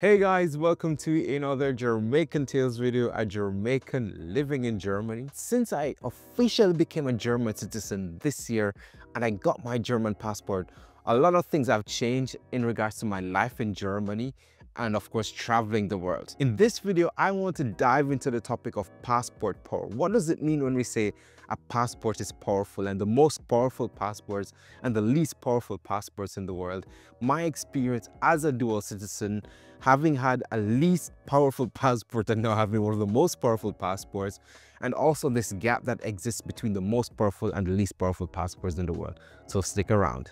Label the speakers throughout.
Speaker 1: Hey guys, welcome to another Jamaican Tales video, a Jamaican living in Germany. Since I officially became a German citizen this year and I got my German passport, a lot of things have changed in regards to my life in Germany and of course traveling the world. In this video, I want to dive into the topic of passport power. What does it mean when we say a passport is powerful, and the most powerful passports and the least powerful passports in the world? My experience as a dual citizen, having had a least powerful passport and now having one of the most powerful passports, and also this gap that exists between the most powerful and the least powerful passports in the world. So stick around.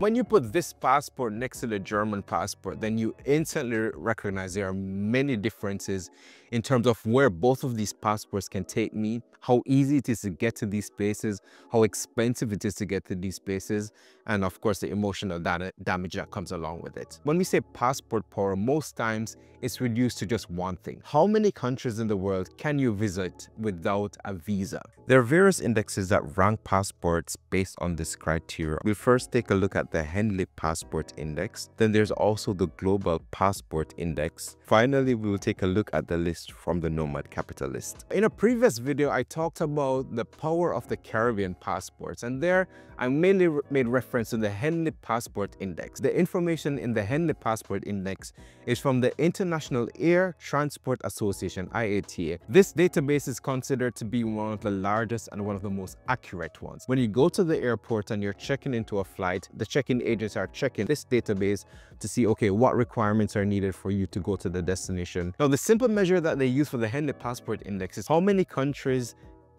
Speaker 1: When you put this passport next to the German passport, then you instantly recognize there are many differences in terms of where both of these passports can take me, how easy it is to get to these places, how expensive it is to get to these places, and of course the emotional damage that comes along with it. When we say passport power, most times it's reduced to just one thing. How many countries in the world can you visit without a visa? There are various indexes that rank passports based on this criteria. We'll first take a look at the Henley Passport Index. Then there's also the Global Passport Index. Finally, we will take a look at the list from the Nomad Capital List. In a previous video, I talked about the power of the Caribbean passports, and there I mainly made reference to the Henley Passport Index. The information in the Henley Passport Index is from the International Air Transport Association, IATA. This database is considered to be one of the largest and one of the most accurate ones. When you go to the airport and you're checking into a flight, the check-in agents are checking this database to see, okay, what requirements are needed for you to go to the destination. Now, the simple measure that they use for the Henley Passport Index is how many countries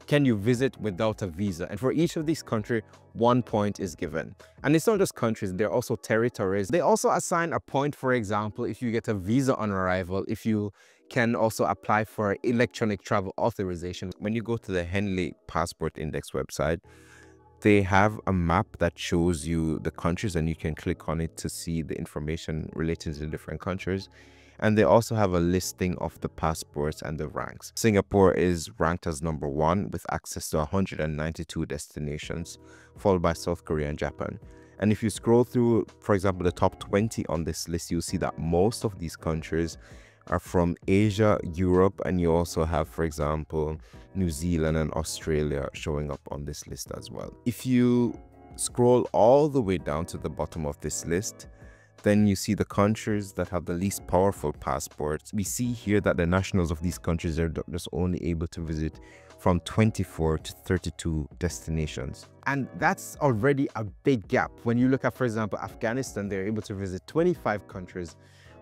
Speaker 1: can you visit without a visa, and for each of these countries 1 point is given. And it's not just countries, they're also territories. They also assign a point, for example, if you get a visa on arrival, if you can also apply for electronic travel authorization. When you go to the Henley Passport Index website, they have a map that shows you the countries, and you can click on it to see the information related to the different countries. And they also have a listing of the passports and the ranks. Singapore is ranked as number 1 with access to 192 destinations, followed by South Korea and Japan. And if you scroll through, for example, the top 20 on this list, you'll see that most of these countries are from Asia, Europe, and you also have, for example, New Zealand and Australia showing up on this list as well. If you scroll all the way down to the bottom of this list, then you see the countries that have the least powerful passports. We see here that the nationals of these countries are just only able to visit from 24 to 32 destinations. And that's already a big gap. When you look at, for example, Afghanistan, they're able to visit 25 countries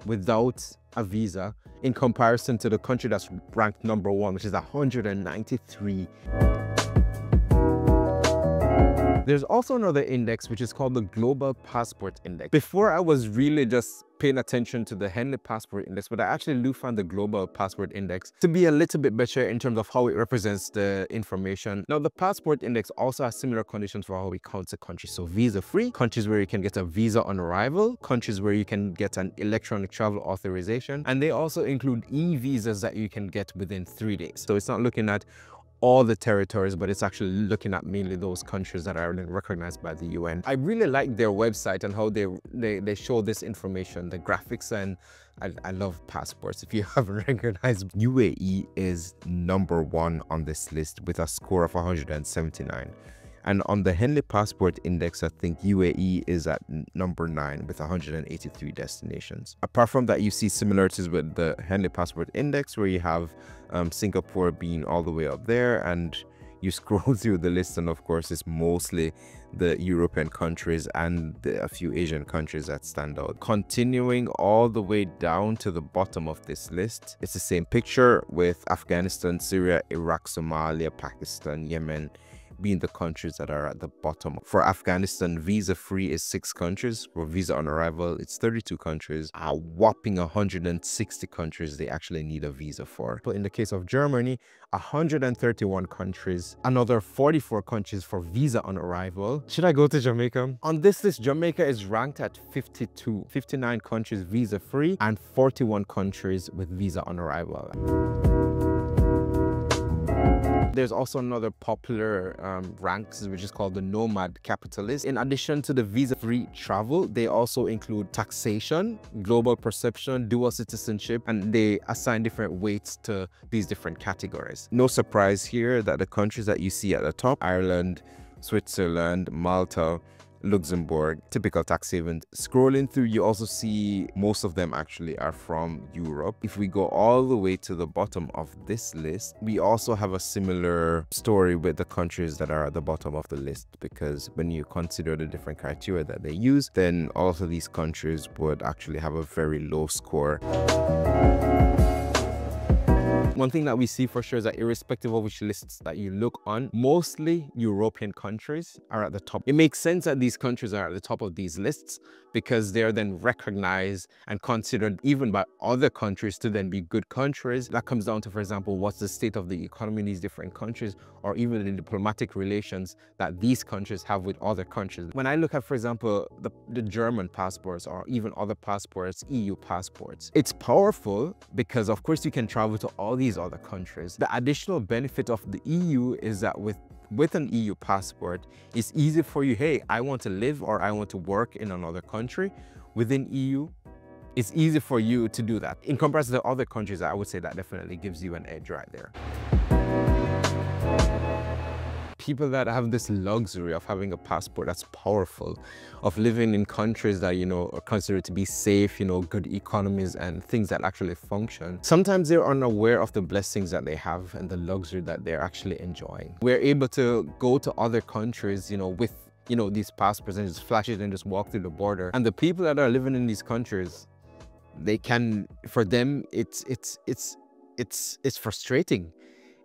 Speaker 1: without a visa, in comparison to the country that's ranked number 1, which is 193. There's also another index which is called the Global Passport Index. Before, I was really just paying attention to the Henley Passport Index, but I actually do find the Global Passport Index to be a little bit better in terms of how it represents the information. Now, the Passport Index also has similar conditions for how we count the countries. So visa-free, countries where you can get a visa on arrival, countries where you can get an electronic travel authorization, and they also include e-visas that you can get within 3 days. So it's not looking at all the territories, but it's actually looking at mainly those countries that are recognized by the UN. I really like their website and how they show this information, the graphics, and I love passports. If you haven't recognized, UAE is number 1 on this list with a score of 179. And on the Henley Passport Index, I think UAE is at number 9 with 183 destinations. Apart from that, you see similarities with the Henley Passport Index, where you have Singapore being all the way up there, and you scroll through the list, and of course it's mostly the European countries and a few Asian countries that stand out. Continuing all the way down to the bottom of this list, it's the same picture with Afghanistan, Syria, Iraq, Somalia, Pakistan, Yemen being the countries that are at the bottom. For Afghanistan, visa-free is 6 countries. For visa on arrival, it's 32 countries. A whopping 160 countries they actually need a visa for. But in the case of Germany, 131 countries, another 44 countries for visa on arrival. Should I go to Jamaica? On this list, Jamaica is ranked at 52. 59 countries visa-free and 41 countries with visa on arrival. There's also another popular ranks, which is called the Nomad capitalist. In addition to the visa-free travel, they also include taxation, global perception, dual citizenship, and they assign different weights to these different categories. No surprise here that the countries that you see at the top, Ireland, Switzerland, Malta, Luxembourg, typical tax havens. Scrolling through, you also see most of them actually are from Europe. If we go all the way to the bottom of this list, we also have a similar story with the countries that are at the bottom of the list, because when you consider the different criteria that they use, then also these countries would actually have a very low score. One thing that we see for sure is that irrespective of which lists that you look on, mostly European countries are at the top. It makes sense that these countries are at the top of these lists because they're then recognized and considered even by other countries to then be good countries. That comes down to, for example, what's the state of the economy in these different countries, or even the diplomatic relations that these countries have with other countries. When I look at, for example, the German passports or even other passports, EU passports, it's powerful because of course you can travel to all these other countries. The additional benefit of the EU is that with an EU passport, it's easy for you, hey, I want to live or I want to work in another country within EU. It's easy for you to do that. In comparison to other countries, I would say that definitely gives you an edge right there. People that have this luxury of having a passport that's powerful, of living in countries that, you know, are considered to be safe, you know, good economies and things that actually function, sometimes they're unaware of the blessings that they have and the luxury that they're actually enjoying. We're able to go to other countries, you know, with, you know, these passports and just flash it and just walk through the border. And the people that are living in these countries, they can, for them, it's frustrating.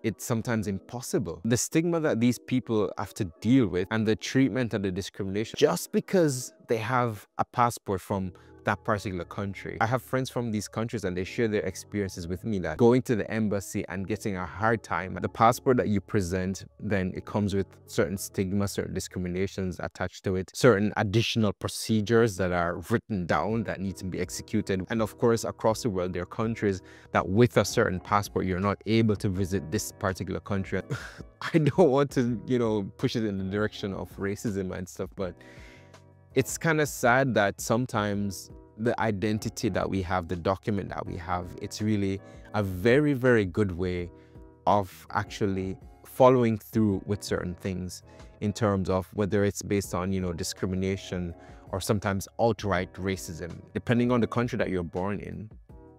Speaker 1: It's sometimes impossible. The stigma that these people have to deal with and the treatment and the discrimination just because they have a passport from that particular country. I have friends from these countries and they share their experiences with me that going to the embassy and getting a hard time. The passport that you present, then it comes with certain stigma, certain discriminations attached to it, certain additional procedures that are written down that need to be executed. And of course, across the world, there are countries that with a certain passport, you're not able to visit this particular country. I don't want to, you know, push it in the direction of racism and stuff, but it's kind of sad that sometimes the identity that we have, the document that we have, it's really a very, very good way of actually following through with certain things in terms of whether it's based on, you know, discrimination or sometimes outright racism. Depending on the country that you're born in,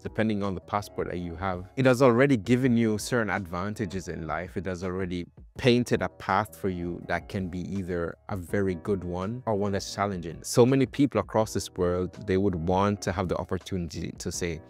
Speaker 1: depending on the passport that you have, it has already given you certain advantages in life. It has already painted a path for you that can be either a very good one or one that's challenging. So many people across this world, they would want to have the opportunity to say,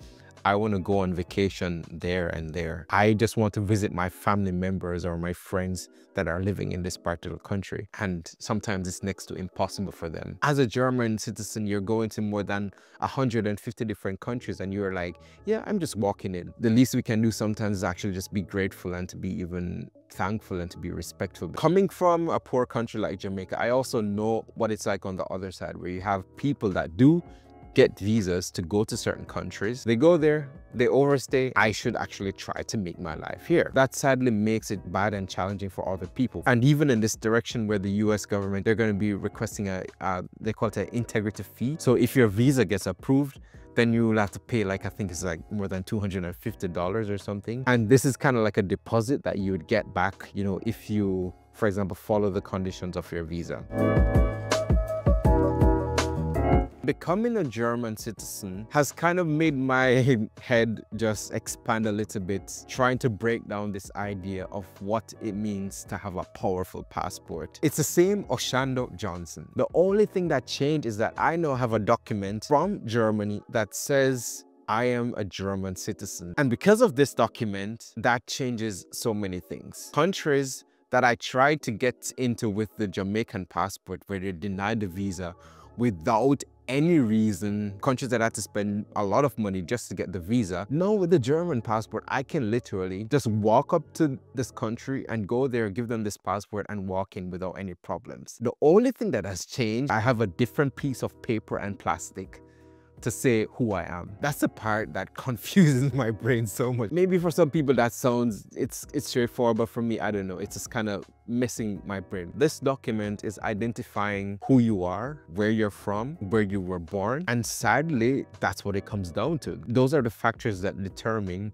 Speaker 1: I want to go on vacation there and there. I just want to visit my family members or my friends that are living in this particular country. And sometimes it's next to impossible for them. As a German citizen, you're going to more than 150 different countries and you're like, yeah, I'm just walking in. The least we can do sometimes is actually just be grateful and to be even thankful and to be respectful. Coming from a poor country like Jamaica, I also know what it's like on the other side, where you have people that do get visas to go to certain countries. They go there, they overstay. I should actually try to make my life here. That sadly makes it bad and challenging for other people. And even in this direction where the US government, they're going to be requesting they call it an integrity fee. So if your visa gets approved, then you will have to pay, like, I think it's like more than $250 or something. And this is kind of like a deposit that you would get back, you know, if you, for example, follow the conditions of your visa. Becoming a German citizen has kind of made my head just expand a little bit, trying to break down this idea of what it means to have a powerful passport. It's the same Oshando Johnson. The only thing that changed is that I now have a document from Germany that says I am a German citizen. And because of this document, that changes so many things. Countries that I tried to get into with the Jamaican passport, where they denied the visa without any reason, countries that had to spend a lot of money just to get the visa. Now with the German passport, I can literally just walk up to this country and go there, give them this passport and walk in without any problems. The only thing that has changed, I have a different piece of paper and plastic to say who I am. That's the part that confuses my brain so much. Maybe for some people that sounds, it's straightforward, but for me, I don't know, it's just kind of messing my brain. This document is identifying who you are, where you're from, where you were born, and sadly, that's what it comes down to. Those are the factors that determine,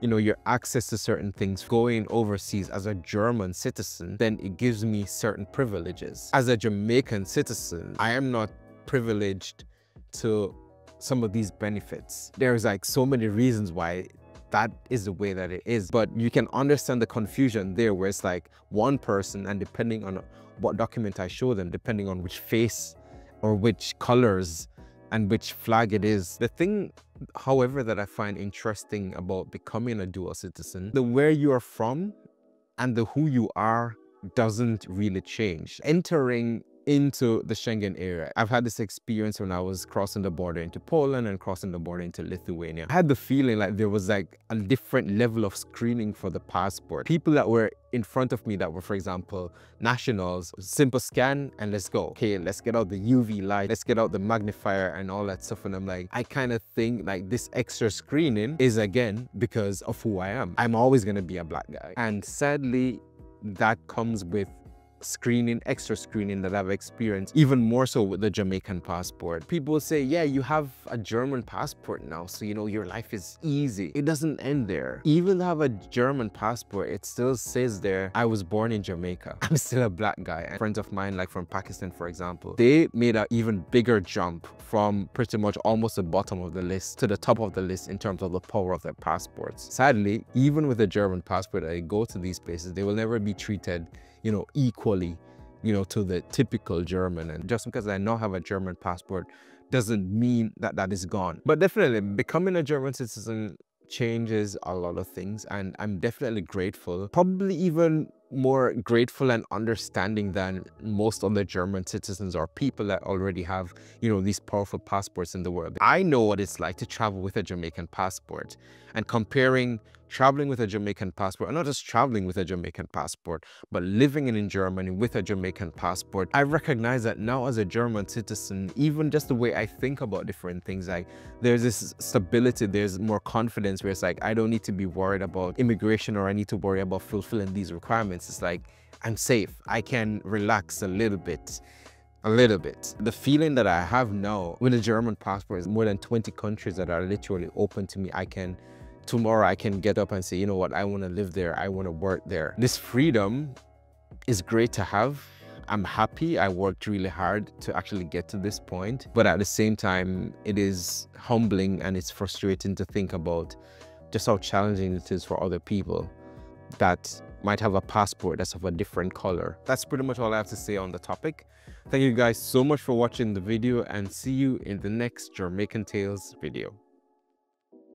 Speaker 1: you know, your access to certain things. Going overseas as a German citizen, then it gives me certain privileges. As a Jamaican citizen, I am not privileged to some of these benefits. There's like so many reasons why that is the way that it is, but you can understand the confusion there, where it's like one person, and depending on what document I show them, depending on which face or which colors and which flag it is. The thing, however, that I find interesting about becoming a dual citizen, the where you are from and the who you are doesn't really change. Entering into the Schengen area, I've had this experience when I was crossing the border into Poland and crossing the border into Lithuania. I had the feeling like there was like a different level of screening for the passport. People that were in front of me that were, for example, nationals, simple scan and let's go. Okay, let's get out the UV light, let's get out the magnifier and all that stuff. And I'm like, I kind of think like this extra screening is again because of who I am. I'm always gonna be a black guy. And sadly, that comes with screening, extra screening that I've experienced, even more so with the Jamaican passport. People say, yeah, you have a German passport now, so you know your life is easy. It doesn't end there. Even have a German passport, it still says there, I was born in Jamaica. I'm still a black guy. And friends of mine, like from Pakistan, for example, they made an even bigger jump from pretty much almost the bottom of the list to the top of the list in terms of the power of their passports. Sadly, even with a German passport, I go to these places, they will never be treated, you know, equally, you know, to the typical German. And just because I now have a German passport doesn't mean that that is gone. But definitely becoming a German citizen changes a lot of things, and I'm definitely grateful, probably even more grateful and understanding than most other German citizens or people that already have, you know, these powerful passports in the world. I know what it's like to travel with a Jamaican passport, and comparing traveling with a Jamaican passport, and not just traveling with a Jamaican passport, but living in Germany with a Jamaican passport, I recognize that now as a German citizen, even just the way I think about different things, like there's this stability, there's more confidence, where it's like, I don't need to be worried about immigration, or I need to worry about fulfilling these requirements. It's like, I'm safe. I can relax a little bit. The feeling that I have now with a German passport is more than 20 countries that are literally open to me. Tomorrow I can get up and say, you know what, I want to live there, I want to work there. This freedom is great to have. I'm happy. I worked really hard to actually get to this point, but at the same time, it is humbling and it's frustrating to think about just how challenging it is for other people that might have a passport that's of a different color. That's pretty much all I have to say on the topic. Thank you guys so much for watching the video, and see you in the next Jamaican Tales video.